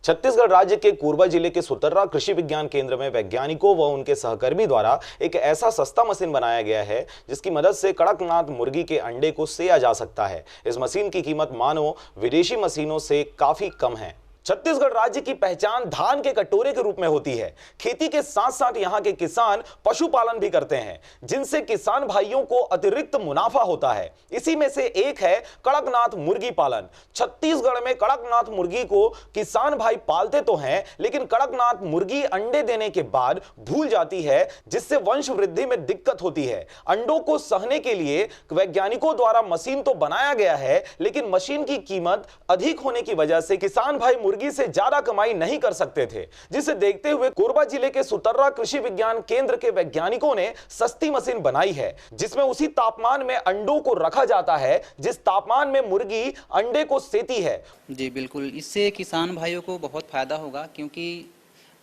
छत्तीसगढ़ राज्य के कोरबा जिले के सुतर्रा कृषि विज्ञान केंद्र में वैज्ञानिकों व उनके सहकर्मी द्वारा एक ऐसा सस्ता मशीन बनाया गया है जिसकी मदद से कड़कनाथ मुर्गी के अंडे को सेया जा सकता है। इस मशीन की कीमत मानो विदेशी मशीनों से काफी कम है। छत्तीसगढ़ राज्य की पहचान धान के कटोरे के रूप में होती है। खेती के साथ साथ यहाँ के किसान पशुपालन भी करते हैं, जिनसे किसान भाइयों को अतिरिक्त मुनाफा होता है। इसी में से एक है कड़कनाथ मुर्गी पालन। छत्तीसगढ़ में कड़कनाथ मुर्गी को किसान भाई पालते तो हैं, लेकिन कड़कनाथ मुर्गी अंडे देने के बाद भूल जाती है, जिससे वंश वृद्धि में दिक्कत होती है। अंडों को सहने के लिए वैज्ञानिकों द्वारा मशीन तो बनाया गया है, लेकिन मशीन की कीमत अधिक होने की वजह से किसान भाई मुर्गी से ज्यादा कमाई नहीं कर सकते थे, जिसे देखते हुए कोरबा जिले के सुतर्रा कृषि विज्ञान केंद्र के वैज्ञानिकों ने सस्ती मशीन बनाई है, जिसमें उसी तापमान में अंडों को रखा जाता है जिस तापमान में मुर्गी अंडे को सेती है। जी बिल्कुल, इससे किसान भाइयों को बहुत फायदा होगा, क्योंकि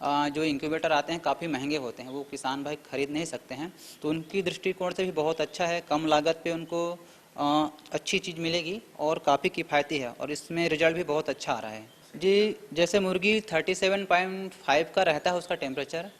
जो इंक्यूबेटर आते हैं काफ़ी महंगे होते हैं, वो किसान भाई खरीद नहीं सकते हैं। तो उनकी दृष्टिकोण से भी बहुत अच्छा है, कम लागत पे उनको अच्छी चीज़ मिलेगी और काफ़ी किफ़ायती है, और इसमें रिजल्ट भी बहुत अच्छा आ रहा है। जी, जैसे मुर्गी 37.5 का रहता है उसका टेम्परेचर,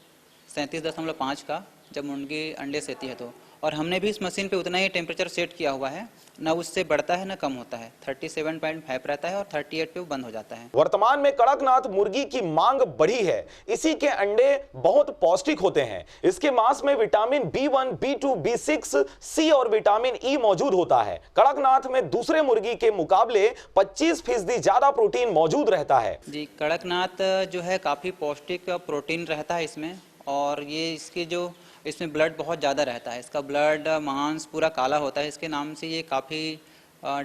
37.5 का, जब मुर्गी अंडे सेती है तो, और हमने भी इस मशीन पे उतना ही टेम्परेचर सेट किया हुआ है, ना उससे बढ़ता है ना कम होता है। 37.5 रहता है और 38 पे वो बंद हो जाता है। वर्तमान में कड़कनाथ मुर्गी की मांग बढ़ी है। इसी के अंडे बहुत पौष्टिक होते हैं। इसके मांस में vitamin B1, B2, B6, C और विटामिन E मौजूद होता है। कड़कनाथ में दूसरे मुर्गी के मुकाबले 25% ज्यादा प्रोटीन मौजूद रहता है। जी, कड़कनाथ जो है काफी पौष्टिक प्रोटीन रहता है इसमें, और ये इसके जो इसमें ब्लड बहुत ज़्यादा रहता है। इसका ब्लड मांस पूरा काला होता है, इसके नाम से ये काफ़ी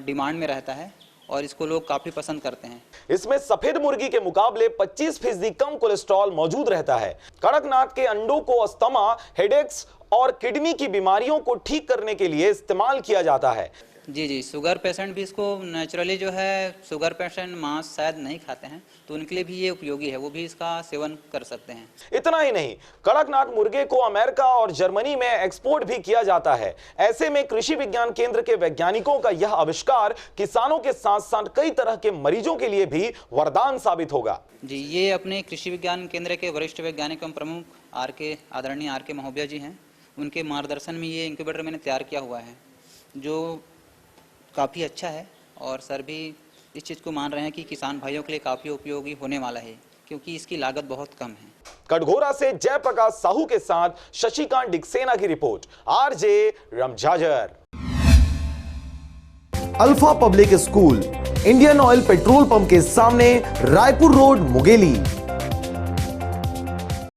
डिमांड में रहता है और इसको लोग काफ़ी पसंद करते हैं। इसमें सफेद मुर्गी के मुकाबले 25% कम कोलेस्ट्रॉल मौजूद रहता है। कड़कनाथ के अंडों को अस्थमा, हेडेक्स और किडनी की बीमारियों को ठीक करने के लिए इस्तेमाल किया जाता है। जी, शुगर पेशेंट भी इसको नेचुरली जो है, शुगर पेशेंट मांस शायद नहीं खाते हैं, तो उनके लिए भी ये उपयोगी है, वो भी इसका सेवन कर सकते हैं। इतना ही नहीं, कड़कनाथ मुर्गे को अमेरिका और जर्मनी में एक्सपोर्ट भी किया जाता है। ऐसे में कृषि विज्ञान केंद्र के वैज्ञानिकों का यह आविष्कार किसानों के साथ साथ कई तरह के मरीजों के लिए भी वरदान साबित होगा। जी, ये अपने कृषि विज्ञान केंद्र के वरिष्ठ वैज्ञानिक एवं प्रमुख आदरणीय आर के महोदय जी हैं। उनके मार्गदर्शन में ये इंक्यूबेटर मैंने तैयार किया हुआ है, जो काफ़ी अच्छा है, और सर भी इस चीज़ को मान रहे हैं कि किसान भाइयों के लिए काफ़ी उपयोगी होने वाला है, क्योंकि इसकी लागत बहुत कम है। कटघोरा से जयप्रकाश साहू के साथ शशिकांत डिक्सेना की रिपोर्ट, आरजे रमझाजर। Alpha public school, Indian Oil petrol pump के सामने, रायपुर रोड, मुंगेली।